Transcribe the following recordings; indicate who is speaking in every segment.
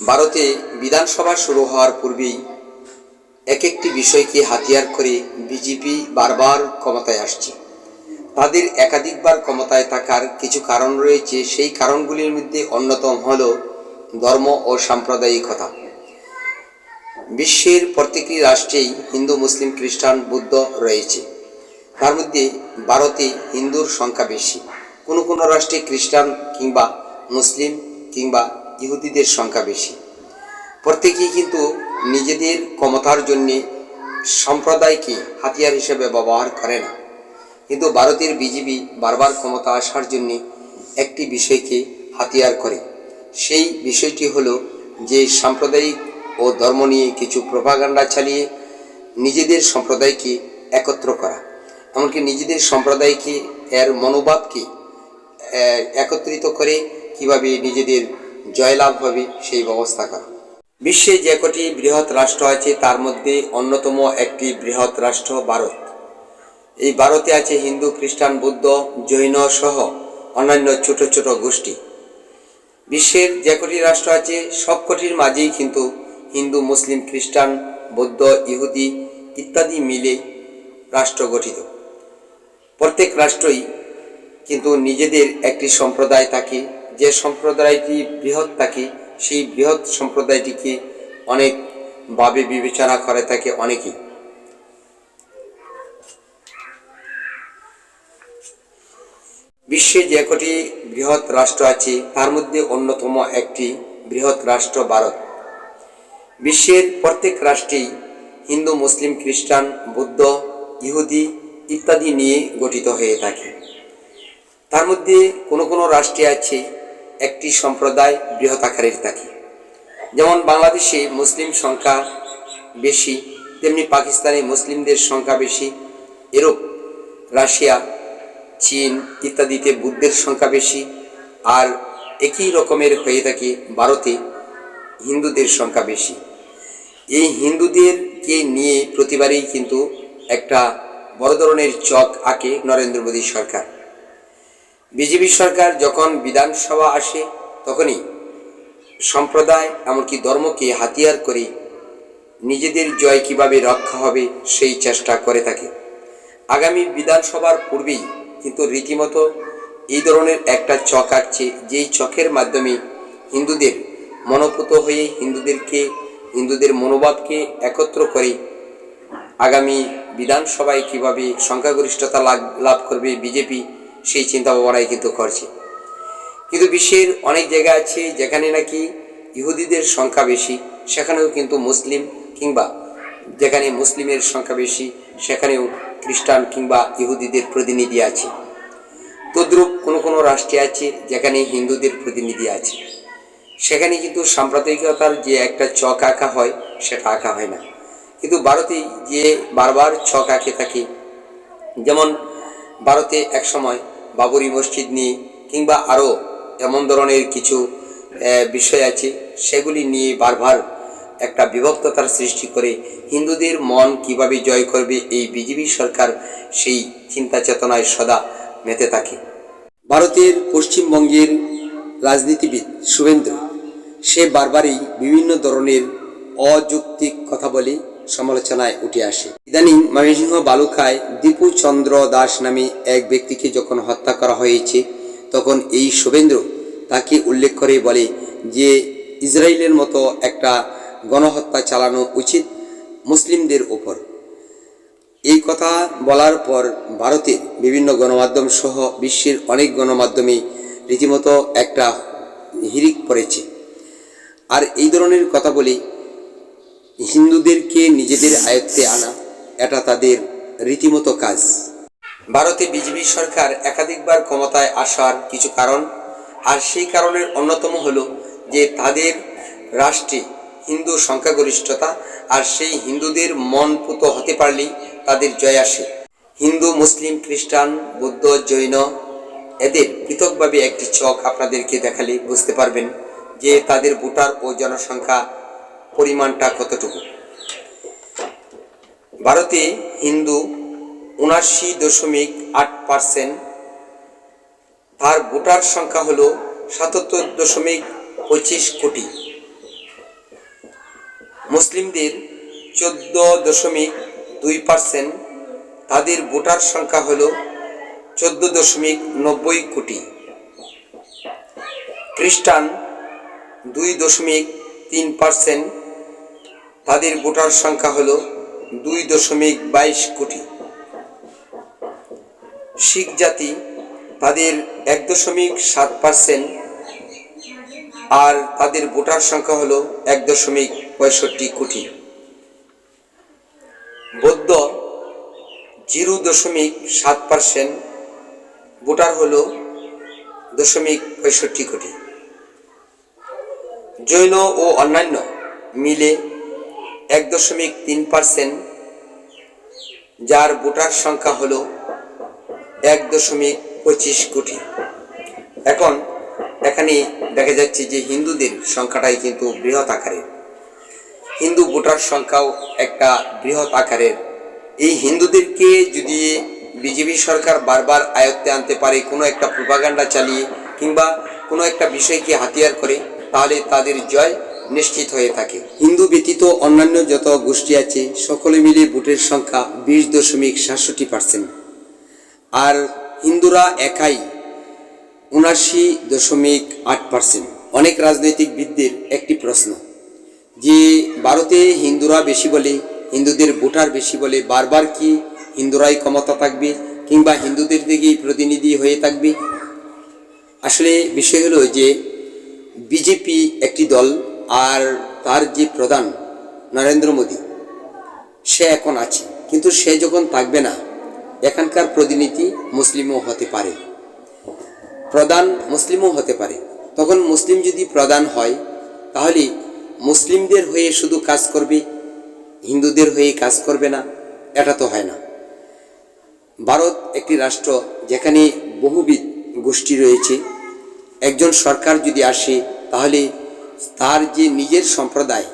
Speaker 1: ভারতে বিধানসভা শুরু হওয়ার পূর্বেই এক একটি বিষয়কে হাতিয়ার করে বিজেপি বারবার ক্ষমতায় আসছে। তাদের একাধিকবার ক্ষমতায় থাকার কিছু কারণ রয়েছে। সেই কারণগুলির মধ্যে অন্যতম হল ধর্ম ও সাম্প্রদায়িকতা। বিশ্বের প্রত্যেকটি রাষ্ট্রেই হিন্দু, মুসলিম, খ্রিস্টান, বৌদ্ধ রয়েছে। তার মধ্যে ভারতে হিন্দুর সংখ্যা বেশি। কোনো কোনো রাষ্ট্রে খ্রিস্টান কিংবা মুসলিম কিংবা ইহুদিদের সংখ্যা বেশি। প্রত্যেকেই কিন্তু নিজেদের ক্ষমতার জন্যে সম্প্রদায়কে হাতিয়ার হিসেবে ব্যবহার করে না। কিন্তু ভারতের বিজেপি বারবার ক্ষমতা আসার জন্যে একটি বিষয়কে হাতিয়ার করে। সেই বিষয়টি হলো যে সাম্প্রদায়িক ও ধর্ম নিয়ে কিছু প্রোপাগান্ডা চালিয়ে নিজেদের সম্প্রদায়কে একত্র করা, এমনকি নিজেদের সম্প্রদায়কে এর মনোভাবকে একত্রিত করে কিভাবে নিজেদের জয়লাভ হবে সেই ব্যবস্থা করা। বিশ্বে যে কটি বৃহৎ রাষ্ট্র আছে তার মধ্যে অন্যতম একটি বৃহৎ রাষ্ট্র ভারত। এই ভারতে আছে হিন্দু, খ্রিস্টান, বৌদ্ধ, জৈন সহ অন্যান্য ছোট ছোট গোষ্ঠী। বিশ্বের যে কটি রাষ্ট্র আছে সব কটির মাঝেই কিন্তু হিন্দু, মুসলিম, খ্রিস্টান, বৌদ্ধ, ইহুদি ইত্যাদি মিলে রাষ্ট্র গঠিত। প্রত্যেক রাষ্ট্রই কিন্তু নিজেদের একটি সম্প্রদায় থাকে। যে সম্প্রদায়টি বৃহৎ থাকে সেই বৃহৎ সম্প্রদায়টিকে অনেকভাবে বিবেচনা করে থাকে অনেকেই। বিশ্বে যে কটি বৃহৎ রাষ্ট্র আছে তার মধ্যে অন্যতম একটি বৃহৎ রাষ্ট্র ভারত। বিশ্বের প্রত্যেক রাষ্ট্রেই হিন্দু, মুসলিম, খ্রিস্টান, বৌদ্ধ, ইহুদি ইত্যাদি নিয়ে গঠিত হয়ে থাকে। তার মধ্যে কোনো কোনো রাষ্ট্রে আছে একটি সম্প্রদায় বৃহৎ আকারের থাকে। যেমন বাংলাদেশে মুসলিম সংখ্যা বেশি, তেমনি পাকিস্তানে মুসলিমদের সংখ্যা বেশি। ইউরোপ, রাশিয়া, চীন ইত্যাদিতে বুদ্ধের সংখ্যা বেশি। আর একই রকমের হয়ে থাকে ভারতে হিন্দুদের সংখ্যা বেশি। এই হিন্দুদেরকে নিয়ে প্রতিবারেই কিন্তু একটা বড় ধরনের চক আঁকে নরেন্দ্র মোদী সরকার। বিজেপি সরকার যখন বিধানসভা আসে তখনই সম্প্রদায় এমনকি ধর্মকে হাতিয়ার করে নিজেদের জয় কিভাবে রক্ষা হবে সেই চেষ্টা করে থাকে। আগামী বিধানসভার পূর্বেই কিন্তু রীতিমতো এই ধরনের একটা চক আঁকছে, যেই চকের মাধ্যমে হিন্দুদের মনোপুত হয়ে হিন্দুদের মনোভাবকে একত্র করে আগামী বিধানসভায় কিভাবে সংখ্যাগরিষ্ঠতা লাভ করবে বিজেপি সেই চিন্তা ভাবনাই কিন্তু করছে। কিন্তু বিশ্বের অনেক জায়গা আছে যেখানে নাকি ইহুদিদের সংখ্যা বেশি, সেখানেও কিন্তু মুসলিম, কিংবা যেখানে মুসলিমের সংখ্যা বেশি সেখানেও খ্রিস্টান কিংবা ইহুদিদের প্রতিনিধি আছে। তদ্রূপ কোনো কোনো রাষ্ট্রে আছে যেখানে হিন্দুদের প্রতিনিধি আছে, সেখানে কিন্তু সাম্প্রদায়িকতার যে একটা চক আঁকা হয় সেটা আঁকা হয় না। কিন্তু ভারতে যে বারবার ছক আঁকে থাকে, যেমন ভারতে একসময় বাবরি মসজিদ নিয়ে কিংবা আরও এমন ধরনের কিছু বিষয় আছে সেগুলি নিয়ে বারবার একটা বিভক্ততার সৃষ্টি করে হিন্দুদের মন কিভাবে জয় করবে এই বিজেপি সরকার সেই চিন্তা চেতনায় সদা মেতে থাকে। ভারতের পশ্চিমবঙ্গের রাজনীতিবিদ শুভেন্দু সে বারবারই বিভিন্ন ধরনের অযৌক্তিক কথা বলে সমালোচনায় উঠে আসে। ইদানিং ময়মনসিংহ বালুকায় দীপু চন্দ্র দাস নামে এক ব্যক্তিকে যখন হত্যা করা হয়েছে তখন এই শুভেন্দু তাকে উল্লেখ করে বলে যে ইসরায়েলের মতো একটা গণহত্যা চালানো উচিত মুসলিমদের ওপর। এই কথা বলার পর ভারতের বিভিন্ন গণমাধ্যম সহ বিশ্বের অনেক গণমাধ্যমে রীতিমতো একটা হিড়িক পড়েছে। আর এই ধরনের কথা বলে হিন্দুদেরকে নিজেদের আয়ত্তে আনা এটা তাদের রীতিমতো কাজ। ভারতে বিজেপি সরকার একাধিকবার ক্ষমতায় আসার কিছু কারণ, আর সেই কারণের অন্যতম হলো যে তাদের রাষ্ট্রে হিন্দু সংখ্যাগরিষ্ঠতা, আর সেই হিন্দুদের মন পুত হতে পারলেই তাদের জয় আসে। হিন্দু, মুসলিম, খ্রিস্টান, বৌদ্ধ, জৈন এদের পৃথকভাবে একটি চক আপনাদেরকে দেখালে বুঝতে পারবেন যে তাদের ভোটার ও জনসংখ্যা পরিমাণটা কতটুকু। ভারতে হিন্দু ৭৯.৮%, তার ভোটার সংখ্যা হলো ৭৭.২৫ কোটি। মুসলিমদের 14.2%, তাদের ভোটার সংখ্যা হল 14.90 কোটি। খ্রিস্টান 2.3%, তাদের ভোটার সংখ্যা হল 2.22 কোটি। শিখ জাতি তাদের 1.7%, আর তাদের ভোটার সংখ্যা হল 1.65 কোটি। বৌদ্ধ 0.7%, ভোটার হল 0.65 কোটি। জৈন ও অন্যান্য মিলে 1.3%, যার ভোটার সংখ্যা হল 1.25 কোটি। এখন এখানে দেখা যাচ্ছে যে হিন্দুদের সংখ্যাটাই কিন্তু বৃহৎ আকারের, হিন্দু ভোটার সংখ্যাও একটা বৃহৎ আকারের। এই হিন্দুদেরকে যদি বিজেপি সরকার বারবার আয়ত্তে আনতে পারে, কোনো একটা প্রোপাগান্ডা চালিয়ে কিংবা কোনো একটা বিষয়কে হাতিয়ার করে, তাহলে তাদের জয় নিশ্চিত হয়ে থাকে। হিন্দু ব্যতীত অন্যান্য যত গোষ্ঠী আছে সকলে মিলে ভোটের সংখ্যা 20.67%, আর হিন্দুরা একাই 79.8%। অনেক রাজনৈতিকবিদদের একটি প্রশ্ন যে ভারতে হিন্দুরা বেশি বলে, হিন্দুদের ভোটার বেশি বলে, বারবার কি হিন্দুরাই ক্ষমতা থাকবে কিংবা হিন্দুদের দিকেই প্রতিনিধি হয়ে থাকবে? আসলে বিষয় হলো যে বিজেপি একটি দল, আর তার যে প্রধান নরেন্দ্র মোদী, সে এখন আছে, কিন্তু সে যখন থাকবে না, এখানকার প্রতিনিধি মুসলিমও হতে পারে, প্রধান মুসলিমও হতে পারে। তখন মুসলিম যদি প্রধান হয়, তাহলে মুসলিমদের হয়ে শুধু কাজ করবে, হিন্দুদের হয়ে কাজ করবে না, এটা তো হয় না। ভারত একটি রাষ্ট্র যেখানে বহুবিধ গোষ্ঠী রয়েছে। একজন সরকার যদি আসে, তাহলে তার যে নিজের সম্প্রদায়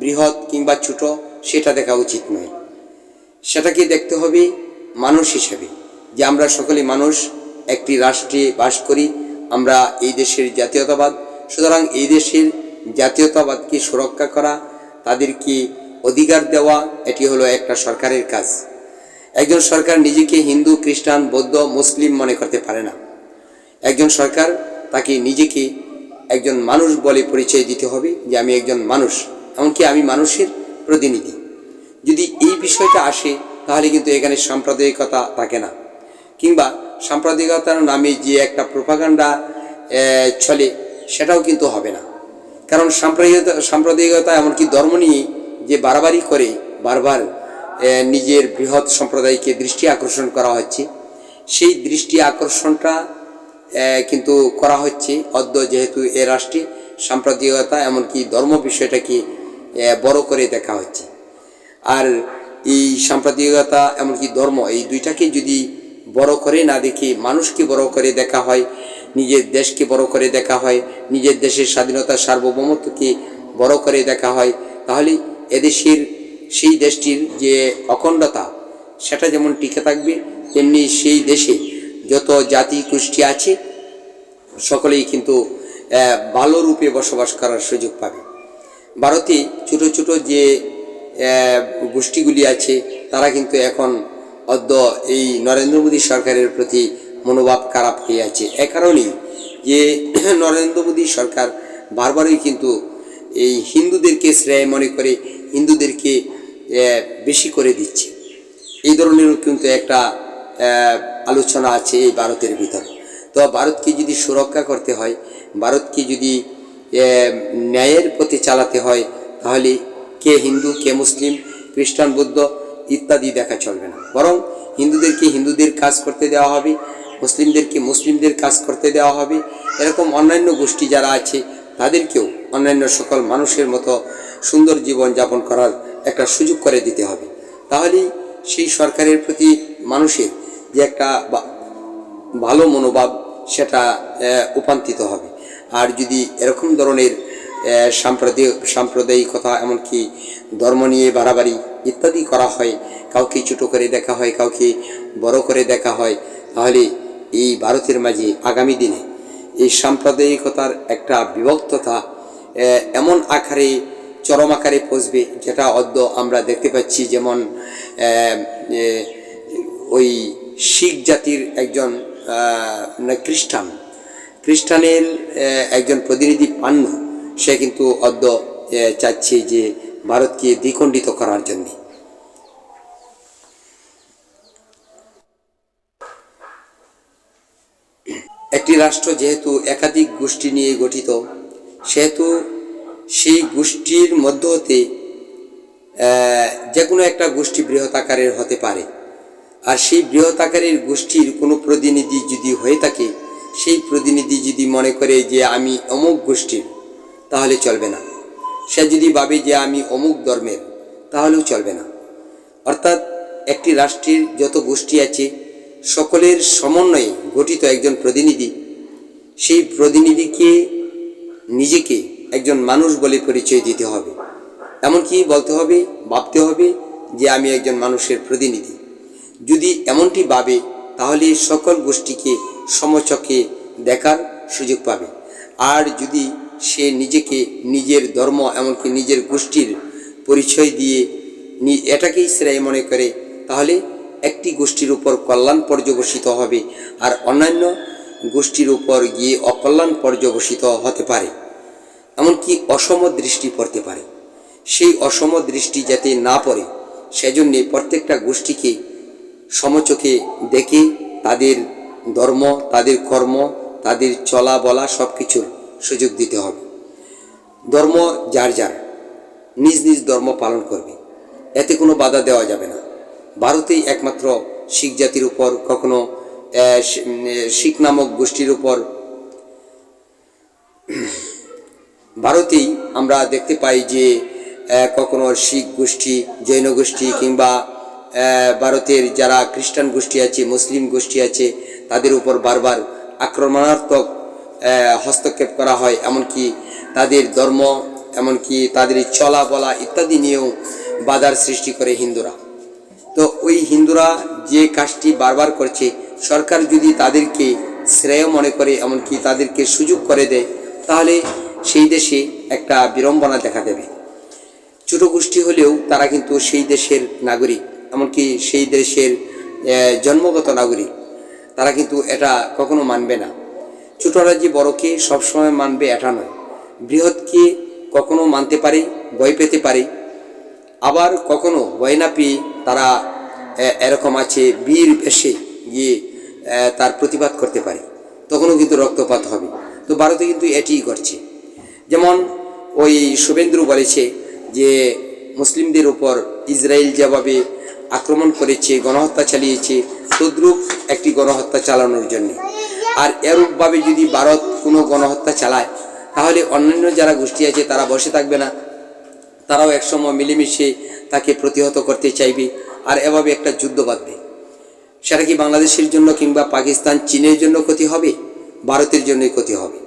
Speaker 1: বৃহৎ কিংবা ছোট সেটা দেখা উচিত নয়, সেটাকে দেখতে হবে মানুষ হিসেবে, যে আমরা সকলে মানুষ, একটি রাষ্ট্রে বাস করি, আমরা এই দেশের জাতীয়তাবাদ। সুতরাং এই দেশের জাতীয়তাবাদকে সুরক্ষা করা, তাদেরকে অধিকার দেওয়া, এটি হলো একটা সরকারের কাজ। একজন সরকার নিজেকে হিন্দু, খ্রিস্টান, বৌদ্ধ, মুসলিম মনে করতে পারে না। একজন সরকার তাকে নিজেকে একজন মানুষ বলে পরিচয় দিতে হবে, যে আমি একজন মানুষ, এমনকি আমি মানুষের প্রতিনিধি। যদি এই বিষয়টা আসে, তাহলে কিন্তু এখানে সাম্প্রদায়িকতা থাকে না, কিংবা সাম্প্রদায়িকতার নামে যে একটা প্রোপাগান্ডা চলে, সেটাও কিন্তু হবে না। কারণ সাম্প্রদায়িকতা এমনকি ধর্ম নিয়ে যে বাড়াবাড়ি করে, বারবার নিজের বৃহৎ সম্প্রদায়কে দৃষ্টি আকর্ষণ করা হচ্ছে, সেই দৃষ্টি আকর্ষণটা কিন্তু করা হচ্ছে যেহেতু এ রাষ্ট্রে সাম্প্রদায়িকতা এমনকি ধর্ম বিষয়টাকে বড় করে দেখা হচ্ছে। আর এই সাম্প্রদায়িকতা এমনকি ধর্ম, এই দুইটাকে যদি বড় করে না দেখে মানুষকে বড় করে দেখা হয়, নিজের দেশকে বড় করে দেখা হয়, নিজের দেশের স্বাধীনতা সার্বভৌমত্বকে বড় করে দেখা হয়, তাহলে এদেশের সেই দেশটির যে অখণ্ডতা সেটা যেমন টিকে থাকবে, তেমনি সেই দেশে যত জাতি গোষ্ঠী আছে সকলেই কিন্তু ভালো রূপে বসবাস করার সুযোগ পাবে। ভারতে ছোট ছোট যে গোষ্ঠীগুলি আছে, তারা কিন্তু এখন এই নরেন্দ্র মোদী সরকারের প্রতি মনোভাব খারাপ হয়ে আছে। এ কারণেই যে নরেন্দ্র মোদী সরকার বারবারই কিন্তু এই হিন্দুদেরকে শ্রেয় মনে করে হিন্দুদেরকে বেশি করে দিচ্ছে। এই ধরনের কিন্তু একটা আলোচনা আছে এই ভারতের ভিতরে। তো ভারতকে যদি সুরক্ষা করতে হয়, ভারতকে যদি ন্যায়ের পথে চালাতে হয়, তাহলে কে হিন্দু, কে মুসলিম, খ্রিস্টান, বৌদ্ধ ইত্যাদি দেখা চলবে না। বরং হিন্দুদেরকে হিন্দুদের কাজ করতে দেওয়া হবে, মুসলিমদেরকে মুসলিমদের কাজ করতে দেওয়া হবে। এরকম অন্যান্য গোষ্ঠী যারা আছে তাদেরকেও অন্যান্য সকল মানুষের মতো সুন্দর জীবন যাপন করার একটা সুযোগ করে দিতে হবে। তাহলেই সেই সরকারের প্রতি মানুষের যে একটা ভালো মনোভাব সেটা রূপান্তরিত হবে। আর যদি এরকম ধরনের সাম্প্রদায়িকতা এমনকি ধর্ম নিয়ে বাড়াবাড়ি ইত্যাদি করা হয়, কাউকে ছোটো করে দেখা হয়, কাউকে বড় করে দেখা হয়, তাহলে এই ভারতের মাঝে আগামী দিনে এই সাম্প্রদায়িকতার একটা বিভক্ততা এমন আকারে চরম আকারে পৌঁছবে, যেটা অদ্য আমরা দেখতে পাচ্ছি। যেমন ওই শিখ জাতির একজন খ্রিস্টানের একজন প্রতিনিধি পান্ন, সে কিন্তু অদ্য চাচ্ছে যে ভারতকে দ্বিখণ্ডিত করার জন্য। একটি রাষ্ট্র যেহেতু একাধিক গোষ্ঠী নিয়ে গঠিত, সেহেতু সেই গোষ্ঠীর মধ্য হতে যে কোনো একটা গোষ্ঠী বৃহৎ আকারের হতে পারে। আর সেই বৃহৎ আকারের গোষ্ঠীর কোনো প্রতিনিধি যদি হয়ে থাকে, সেই প্রতিনিধি যদি মনে করে যে আমি অমুক গোষ্ঠীর, তাহলে চলবে না। সে যদি ভাবে যে আমি অমুক ধর্মের, তাহলেও চলবে না। অর্থাৎ একটি রাষ্ট্রের যত গোষ্ঠী আছে, সকলের সমন্বয়ে গঠিত একজন প্রতিনিধি, সেই প্রতিনিধিকে নিজেকে একজন মানুষ বলে পরিচয় দিতে হবে। এমনকি বলতে হবে, ভাবতে হবে যে আমি একজন মানুষের প্রতিনিধি। যদি এমনটি ভাবে, তাহলে সকল গোষ্ঠীকে সমচক্ষে দেখার সুযোগ পাবে। আর যদি সে নিজেকে নিজের ধর্ম এমনকি নিজের গোষ্ঠীর পরিচয় দিয়ে এটাকেই শ্রেয় মনে করে, তাহলে একটি গোষ্ঠীর উপর কল্যাণ পর্যবসিত হবে, আর অন্যান্য গোষ্ঠীর উপর গিয়ে অকল্যাণ পর্যবসিত হতে পারে, এমনকি অসম দৃষ্টি পড়তে পারে। সেই অসম দৃষ্টি যাতে না পড়ে, সেজন্যে প্রত্যেকটা গোষ্ঠীকে সমচোখে দেখে তাদের ধর্ম, তাদের কর্ম, তাদের চলা বলা সব কিছুর সুযোগ দিতে হবে। ধর্ম যার যার নিজ নিজ ধর্ম পালন করবে, এতে কোনো বাধা দেওয়া যাবে না। ভারতেই একমাত্র শিখ জাতির উপর, কখনো শিখ নামক গোষ্ঠীর উপর, ভারতেই আমরা দেখতে পাই যে কখনো শিখ গোষ্ঠী, জৈন গোষ্ঠী কিংবা ভারতের যারা খ্রিস্টান গোষ্ঠী আছে, মুসলিম গোষ্ঠী আছে, তাদের উপর বারবার আক্রমণাত্মক হস্তক্ষেপ করা হয়। এমনকি তাদের ধর্ম, এমনকি তাদের চলা বলা ইত্যাদি নিয়েও বাধার সৃষ্টি করে হিন্দুরা। তো ওই হিন্দুরা যে কাজটি বারবার করছে, সরকার যদি তাদেরকে শ্রেয় মনে করে, এমনকি তাদেরকে সুযোগ করে দেয়, তাহলে সেই দেশে একটা বিড়ম্বনা দেখা দেবে। ছোট গোষ্ঠী হলেও তারা কিন্তু সেই দেশের নাগরিক, এমনকি সেই দেশের জন্মগত নাগরিক। তারা কিন্তু এটা কখনো মানবে না। ছোটরা যে বড়কে সবসময় মানবে এটা নয়। বৃহৎকে কখনো মানতে পারে, ভয় পেতে পারে, আবার কখনো ভয় না পেয়ে তারা এরকম আছে বীর বেশে গিয়ে তার প্রতিবাদ করতে পারে, তখনও কিন্তু রক্তপাত হবে। তো ভারতে কিন্তু এটিই করছে। যেমন ওই শুভেন্দু বলেছে যে মুসলিমদের উপর ইসরায়েল যেভাবে আক্রমণ করেছে, গণহত্যা চালিয়েছে, তদ্রূপ একটি গণহত্যা চালানোর জন্য। আর এরূপভাবে যদি ভারত কোনো গণহত্যা চালায়, তাহলে অন্যান্য যারা গোষ্ঠী আছে তারা বসে থাকবে না, তারাও একসময় মিলেমিশে তাকে প্রতিহত করতে চাইবে, আর এভাবে একটা যুদ্ধ বাঁধবে। সেটা কি বাংলাদেশের জন্য কিংবা পাকিস্তান, চীনের জন্য ক্ষতি হবে? ভারতের জন্যই ক্ষতি হবে।